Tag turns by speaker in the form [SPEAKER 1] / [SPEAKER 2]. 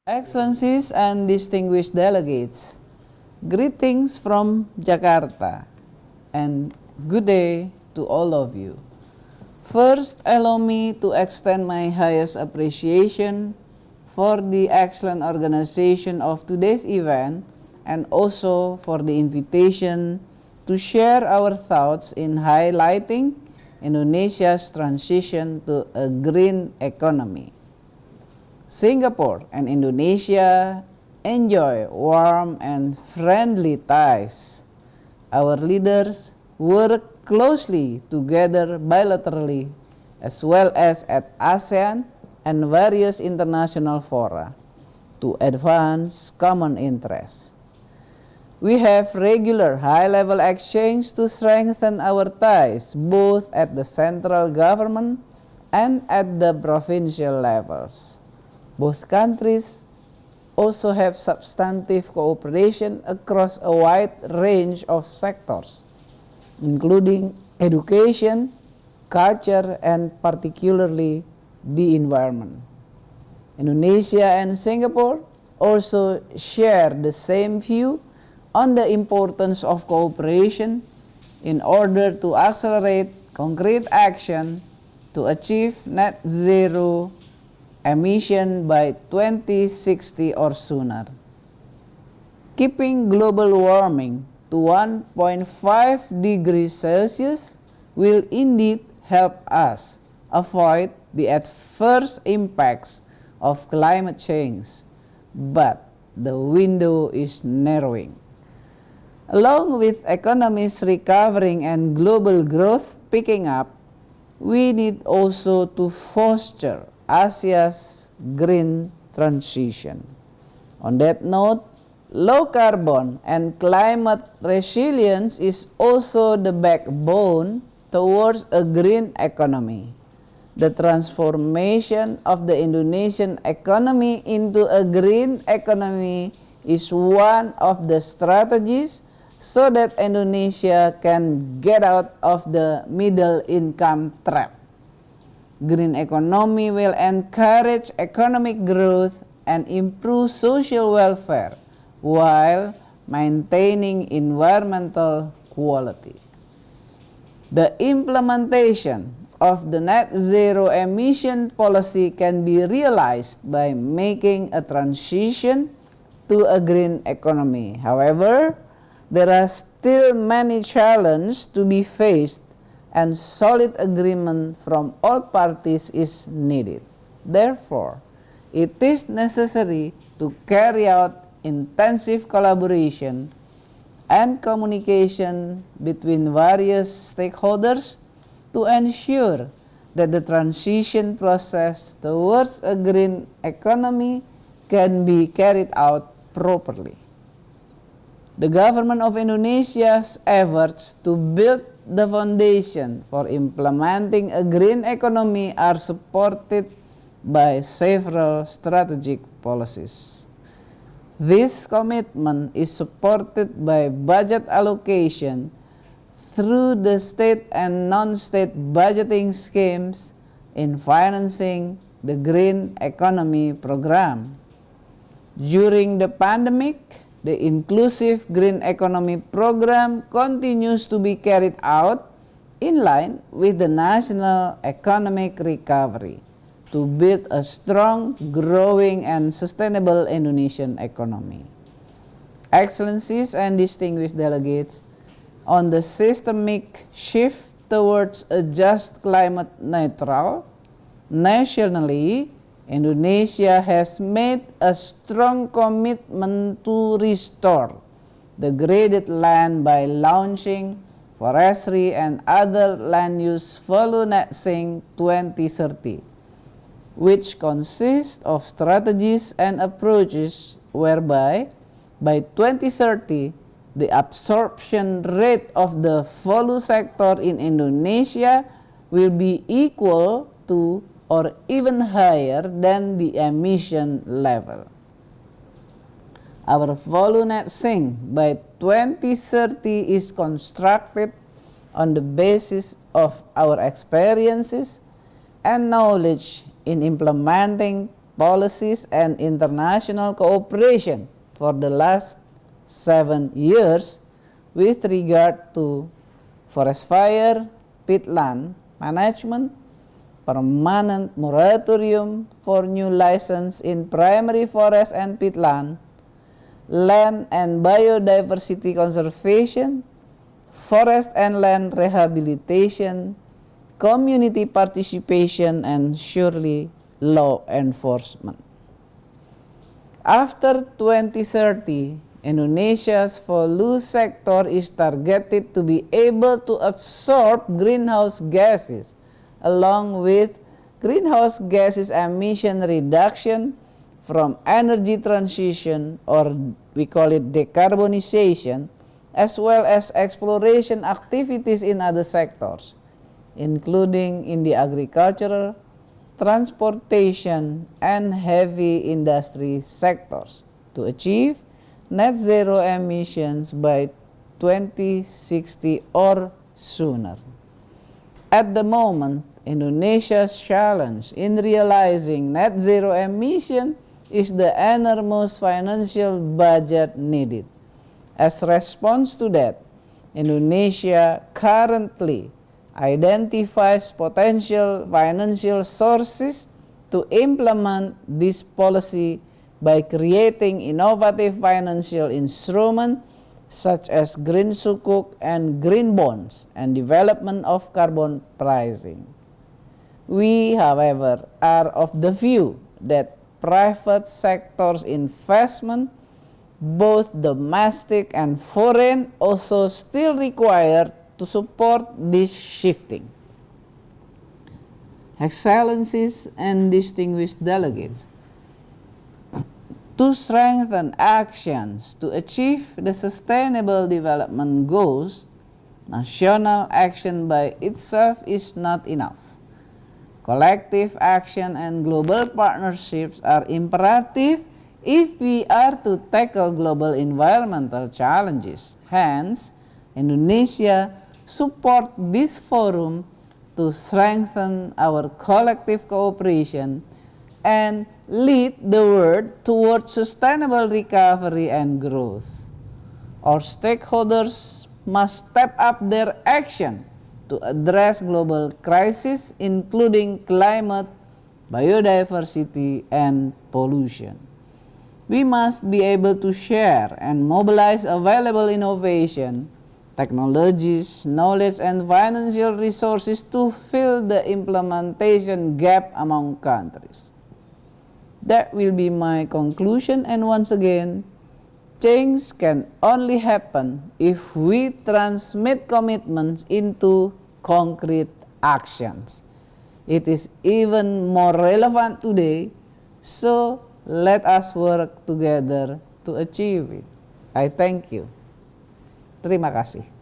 [SPEAKER 1] Excellencies and distinguished delegates, greetings from Jakarta and good day to all of you. First, allow me to extend my highest appreciation for the excellent organization of today's event and also for the invitation to share our thoughts in highlighting Indonesia's transition to a green economy. Singapore and Indonesia enjoy warm and friendly ties. Our leaders work closely together bilaterally as well as at ASEAN and various international fora to advance common interests. We have regular high-level exchange to strengthen our ties both at the central government and at the provincial levels. Both countries also have substantive cooperation across a wide range of sectors, including education, culture, and particularly the environment. Indonesia and Singapore also share the same view on the importance of cooperation in order to accelerate concrete action to achieve net zero emission by 2060 or sooner. Keeping global warming to 1.5 degrees Celsius will indeed help us avoid the adverse impacts of climate change, but the window is narrowing. Along with economies recovering and global growth picking up, we need also to foster Asia's green transition. On that note, low carbon and climate resilience is also the backbone towards a green economy. The transformation of the Indonesian economy into a green economy is one of the strategies so that Indonesia can get out of the middle income trap. Green economy will encourage economic growth and improve social welfare while maintaining environmental quality. The implementation of the net zero emission policy can be realized by making a transition to a green economy. However, there are still many challenges to be faced and solid agreement from all parties is needed. Therefore, it is necessary to carry out intensive collaboration and communication between various stakeholders to ensure that the transition process towards a green economy can be carried out properly. The government of Indonesia's efforts to build the foundation for implementing a green economy are supported by several strategic policies. This commitment is supported by budget allocation through the state and non-state budgeting schemes in financing the Green Economy Program. During the pandemic, the Inclusive Green Economy Program continues to be carried out in line with the national economic recovery to build a strong, growing, and sustainable Indonesian economy. Excellencies and distinguished delegates, on the systemic shift towards a just climate neutral, nationally, Indonesia has made a strong commitment to restore degraded land by launching forestry and other land use financing 2030, which consists of strategies and approaches whereby by 2030 the absorption rate of the value sector in Indonesia will be equal to or even higher than the emission level. Our value net sink by 2030 is constructed on the basis of our experiences and knowledge in implementing policies and international cooperation for the last 7 years with regard to forest fire, peatland management, permanent moratorium for new license in primary forest and peatland, land and biodiversity conservation, forest and land rehabilitation, community participation, and surely law enforcement. After 2030, Indonesia's pollution sector is targeted to be able to absorb greenhouse gases along with greenhouse gases emission reduction from energy transition, or we call it decarbonization, as well as exploration activities in other sectors, including in the agricultural, transportation, and heavy industry sectors to achieve net zero emissions by 2060 or sooner. At the moment, Indonesia's challenge in realizing net zero emission is the enormous financial budget needed. As response to that, Indonesia currently identifies potential financial sources to implement this policy by creating innovative financial instruments such as green sukuk and green bonds and development of carbon pricing. We, however, are of the view that private sector's investment, both domestic and foreign, also still required to support this shifting. Excellencies and distinguished delegates, to strengthen actions to achieve the Sustainable Development Goals, national action by itself is not enough. Collective action and global partnerships are imperative if we are to tackle global environmental challenges. Hence, Indonesia supports this forum to strengthen our collective cooperation and lead the world towards sustainable recovery and growth. Our stakeholders must step up their action to address global crises, including climate, biodiversity, and pollution. We must be able to share and mobilize available innovation, technologies, knowledge, and financial resources to fill the implementation gap among countries. That will be my conclusion, and once again, change can only happen if we transmit commitments into concrete actions. It is even more relevant today, so let us work together to achieve it. I thank you. Terima kasih.